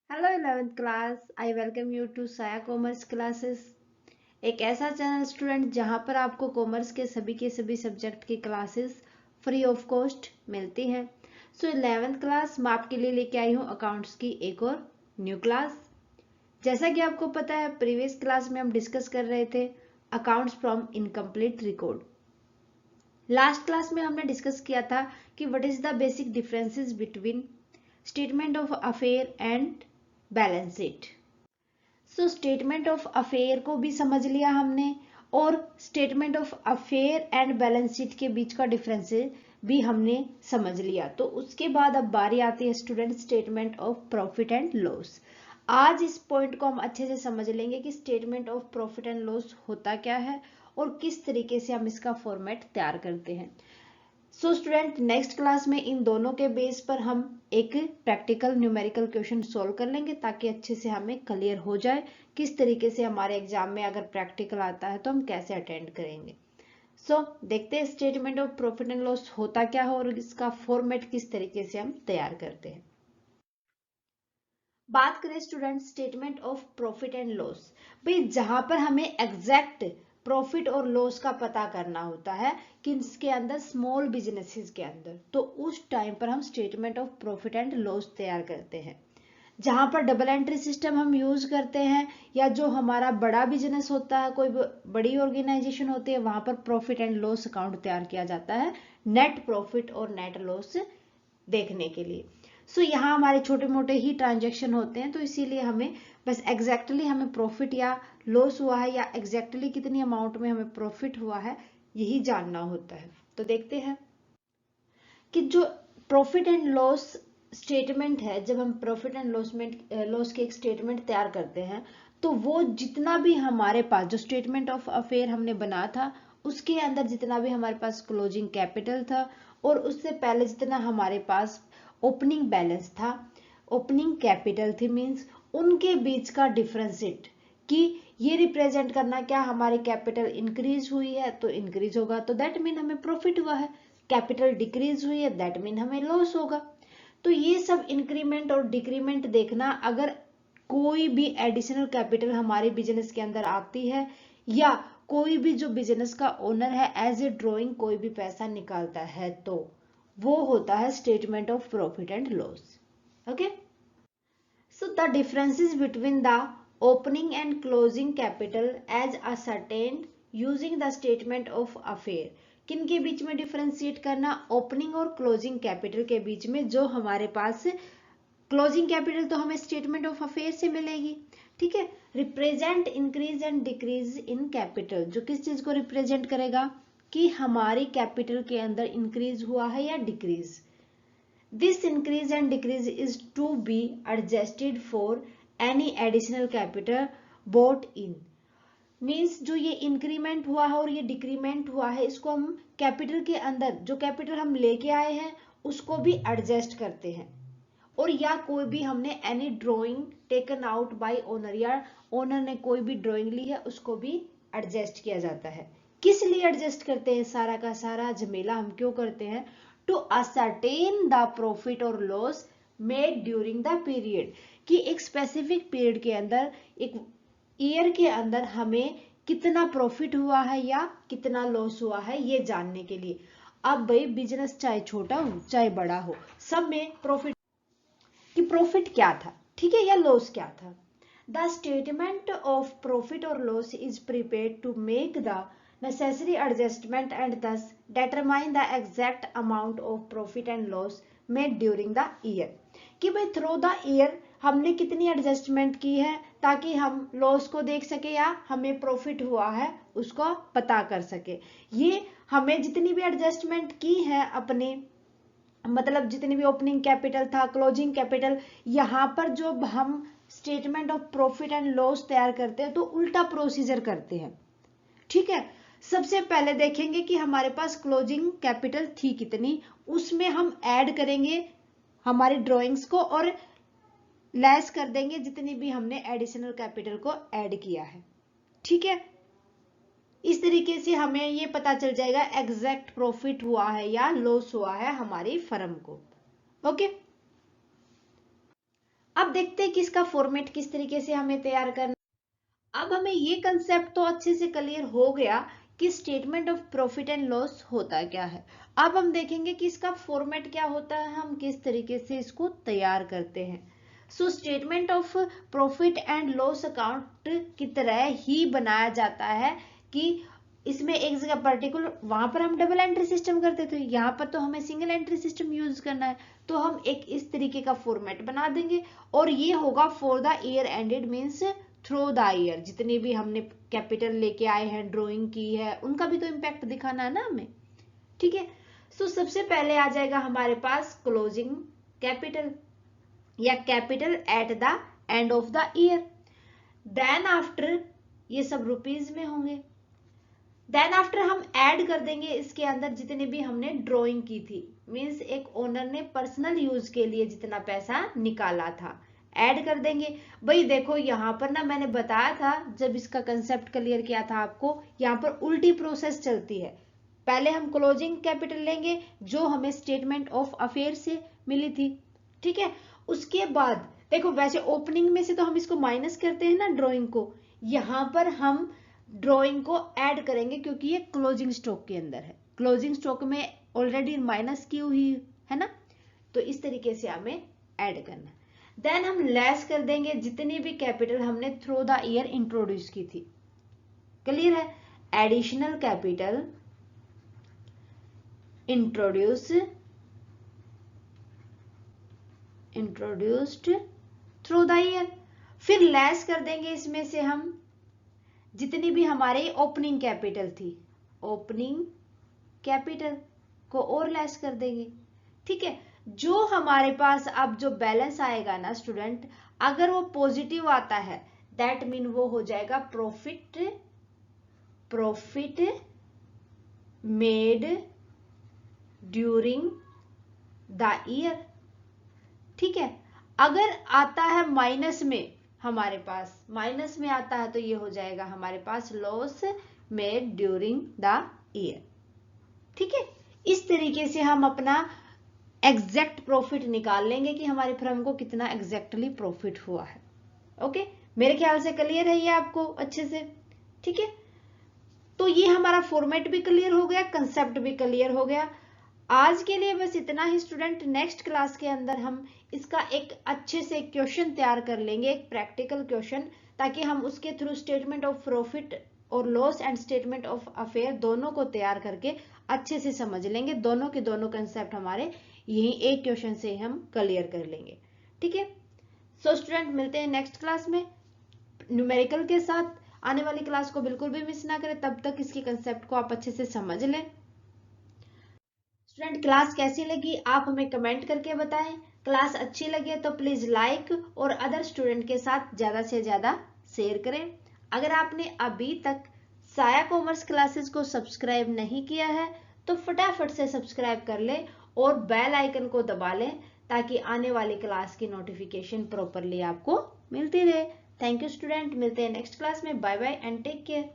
Hello 11th class. I welcome you to Saya commerce classes. एक ऐसा channel student जहां पर आपको कॉमर्स के सभी सब्जेक्ट की क्लासेस फ्री ऑफ कॉस्ट मिलती हैं। सो 11th क्लास मैं आपके लिए लेके आई हूं अकाउंट्स की एक और न्यू क्लास। जैसा कि आपको पता है प्रीवियस क्लास में हम डिस्कस कर रहे थे accounts from incomplete record. Last class में हमने डिस्कस किया था कि what is the basic differences between statement of affair and balance sheet. So statement of affair को भी समझ लिया हमने और statement of affair and balance sheet के बीच का डिफरेंस भी हमने समझ लिया। तो उसके बाद अब बारी आती है student statement of profit and loss. आज इस पॉइंट को हम अच्छे से समझ लेंगे कि statement of profit and loss होता क्या है और किस तरीके से हम इसका फॉर्मेट तैयार करते हैं। सो स्टूडेंट नेक्स्ट क्लास में इन दोनों के बेस पर हम एक प्रैक्टिकल न्यूमेरिकल क्वेश्चन सॉल्व कर लेंगे ताकि अच्छे से हमें क्लियर हो जाए किस तरीके से हमारे एग्जाम में अगर प्रैक्टिकल आता है तो हम कैसे अटेंड करेंगे। सो देखते हैं statement of profit and loss होता क्या है और इसका फॉर्मेट किस तरीके से हम तैयार करते हैं। बात करें student statement of profit and loss, भाई जहां पर हमें एग्जैक्ट प्रॉफिट और लॉस का पता करना होता है किसके अंदर, स्मॉल बिजनेसेस के अंदर, तो उस टाइम पर हम statement of profit and loss तैयार करते हैं। जहां पर डबल एंट्री सिस्टम हम यूज करते हैं या जो हमारा बड़ा बिजनेस होता है, कोई बड़ी ऑर्गेनाइजेशन होती है, वहां पर प्रॉफिट एंड लॉस अकाउंट तैयार किया जाता है नेट प्रॉफिट और नेट लॉस देखने के लिए। सो यहाँ हमारे छोटे मोटे ही ट्रांजेक्शन होते हैं तो इसीलिए हमें बस एग्जैक्टली हमें प्रॉफिट या लॉस हुआ है या एग्जैक्टली कितनी अमाउंट में हमें प्रॉफिट हुआ है यही जानना होता है। तो देखते हैं कि जो प्रॉफिट एंड लॉस स्टेटमेंट है, जब हम प्रॉफिट एंड लॉस के एक स्टेटमेंट तैयार करते हैं तो वो जितना भी हमारे पास जो स्टेटमेंट ऑफ अफेयर हमने बना था उसके अंदर जितना भी हमारे पास क्लोजिंग कैपिटल था और उससे पहले जितना हमारे पास ओपनिंग बैलेंस था, ओपनिंग कैपिटल थी, मींस उनके बीच का डिफरेंशिएट कि ये रिप्रेजेंट करना क्या हमारी कैपिटल इंक्रीज हुई है तो इंक्रीज होगा तो दैट मीन हमें प्रॉफिट हुआ है, कैपिटल डिक्रीज हुई है दैट मीन हमें लॉस होगा। तो ये सब इंक्रीमेंट और डिक्रीमेंट देखना, अगर कोई भी एडिशनल कैपिटल हमारे बिजनेस के अंदर आती है या कोई भी जो बिजनेस का ओनर है एज ए ड्रॉइंग कोई भी पैसा निकालता है तो वो होता है statement of profit and loss. Okay, so the differences between the opening and closing capital as ascertained using the statement of affair। किन के बीच में डिफरेंशिएट करना, ओपनिंग और क्लोजिंग कैपिटल के बीच में। जो हमारे पास क्लोजिंग कैपिटल तो हमें स्टेटमेंट ऑफ अफेयर से मिलेगी, ठीक है। Represent increase and decrease in capital, जो किस चीज को रिप्रेजेंट करेगा कि हमारी कैपिटल के अंदर इंक्रीज हुआ है या decrease. This increase and decrease is to be adjusted for any additional capital bought in। Means जो ये इंक्रीमेंट हुआ है और ये डिक्रीमेंट हुआ है इसको हम कैपिटल के अंदर जो कैपिटल हम लेके आए हैं उसको भी एडजस्ट करते हैं। और या कोई भी हमने any drawing taken out by owner या ओनर ने कोई भी ड्राइंग ली है उसको भी एडजस्ट किया जाता है। किस लिए एडजस्ट करते हैं, सारा का सारा झमेला हम क्यों करते हैं, टू असरटेन द प्रॉफिट और loss made during the period, कि एक स्पेसिफिक पीरियड के अंदर एक ईयर के अंदर हमें कितना प्रॉफिट हुआ है या कितना लॉस हुआ है ये जानने के लिए। अब भाई बिजनेस चाहे छोटा हो चाहे बड़ा हो सब में प्रॉफिट कि प्रॉफिट क्या था, ठीक है, या लॉस क्या था। द स्टेटमेंट ऑफ प्रॉफिट और loss is prepared to make the necessary adjustment and thus determine the exact amount of profit and loss made during the year। कि भाई थ्रू द ईयर हमने कितनी एडजस्टमेंट की है ताकि हम लॉस को देख सके या हमें प्रॉफिट हुआ है उसको पता कर सके। ये हमें जितनी भी एडजस्टमेंट की है अपने, मतलब जितनी भी ओपनिंग कैपिटल था, क्लोजिंग कैपिटल, यहाँ पर जो हम statement of profit and loss तैयार करते हैं तो उल्टा प्रोसीजर करते हैं, ठीक है। सबसे पहले देखेंगे कि हमारे पास क्लोजिंग कैपिटल थी कितनी, उसमें हम ऐड करेंगे हमारी ड्राइंग्स को और लेस कर देंगे जितनी भी हमने एडिशनल कैपिटल को ऐड किया है, ठीक है। इस तरीके से हमें ये पता चल जाएगा एग्जैक्ट प्रॉफिट हुआ है या लॉस हुआ है हमारी फर्म को। ओके, अब देखते हैं कि इसका फॉर्मेट किस तरीके से हमें तैयार करना। अब हमें ये कंसेप्ट तो अच्छे से क्लियर हो गया कि statement of profit and loss होता क्या है। अब हम देखेंगे कि इसका फॉर्मेट क्या होता है, हम किस तरीके से इसको तैयार करते हैं। So statement of profit and loss account की तरह ही बनाया जाता है कि इसमें एक जगह पर्टिकुलर, वहां पर हम डबल एंट्री सिस्टम करते थे, यहाँ पर तो हमें सिंगल एंट्री सिस्टम यूज करना है, तो हम एक इस तरीके का फॉर्मेट बना देंगे और ये होगा for the year ended, means through the year. जितने भी हमने कैपिटल लेके आए हैं, ड्रॉइंग की है, उनका भी तो इम्पैक्ट दिखाना है ना हमें, ठीक है। सो सबसे पहले आ जाएगा हमारे पास क्लोजिंग कैपिटल या capital at the end of the year. Then after ये सब रुपीज में होंगे। देन आफ्टर हम ऐड कर देंगे इसके अंदर जितने भी हमने ड्राइंग की थी, मींस एक ओनर ने पर्सनल यूज के लिए जितना पैसा निकाला था, ऐड कर देंगे। भाई देखो यहाँ पर ना मैंने बताया था जब इसका कंसेप्ट क्लियर किया था आपको, यहाँ पर उल्टी प्रोसेस चलती है। पहले हम क्लोजिंग कैपिटल लेंगे जो हमें स्टेटमेंट ऑफ अफेयर से मिली थी, ठीक है। उसके बाद देखो वैसे ओपनिंग में से तो हम इसको माइनस करते हैं ना ड्राइंग को, यहाँ पर हम ड्राइंग को ऐड करेंगे क्योंकि ये क्लोजिंग स्टॉक के अंदर है, क्लोजिंग स्टॉक में ऑलरेडी माइनस की हुई है ना, तो इस तरीके से हमें ऐड करना। देन हम लेस कर देंगे जितनी भी कैपिटल हमने थ्रू द ईयर इंट्रोड्यूस की थी। क्लियर है? Additional capital introduced through the year. फिर लेस कर देंगे इसमें से हम जितनी भी हमारे ओपनिंग कैपिटल थी, ओपनिंग कैपिटल को और लेस कर देंगे, ठीक है। जो हमारे पास अब जो बैलेंस आएगा ना स्टूडेंट, अगर वो पॉजिटिव आता है दैट मीन वो हो जाएगा profit made during the year, ठीक है। अगर आता है माइनस में, हमारे पास माइनस में आता है तो ये हो जाएगा हमारे पास loss made during the year, ठीक है। इस तरीके से हम अपना एग्जैक्ट प्रॉफिट निकाल लेंगे कि हमारी फर्म को कितना एग्जैक्टली प्रॉफिट हुआ है। ओके, मेरे ख्याल से क्लियर है ये आपको अच्छे से, ठीक है। तो ये हमारा फॉर्मेट भी क्लियर हो गया, कंसेप्ट भी क्लियर हो गया। आज के लिए बस इतना ही स्टूडेंट। नेक्स्ट क्लास के अंदर हम इसका एक अच्छे से क्वेश्चन तैयार कर लेंगे, एक प्रैक्टिकल क्वेश्चन, ताकि हम उसके थ्रू स्टेटमेंट ऑफ प्रॉफिट और loss and statement of affair दोनों को तैयार करके अच्छे से समझ लेंगे। दोनों के दोनों कंसेप्ट हमारे यही एक क्वेश्चन से हम क्लियर कर लेंगे, ठीक है। सो स्टूडेंट मिलते हैं नेक्स्ट क्लास में न्यूमेरिकल के साथ। आने वाली क्लास को बिल्कुल भी मिस ना करें, तब तक इसके कंसेप्ट को आप अच्छे से समझ लें। स्टूडेंट क्लास कैसी लगी आप हमें कमेंट करके बताएं। क्लास अच्छी लगे तो प्लीज लाइक और अदर स्टूडेंट के साथ ज्यादा से ज्यादा शेयर करें। अगर आपने अभी तक साया कॉमर्स क्लासेस को सब्सक्राइब नहीं किया है तो फटाफट से सब्सक्राइब कर लें और बेल आइकन को दबा लें ताकि आने वाली क्लास की नोटिफिकेशन प्रॉपरली आपको मिलती रहे। थैंक यू स्टूडेंट, मिलते हैं नेक्स्ट क्लास में। Bye bye and take care.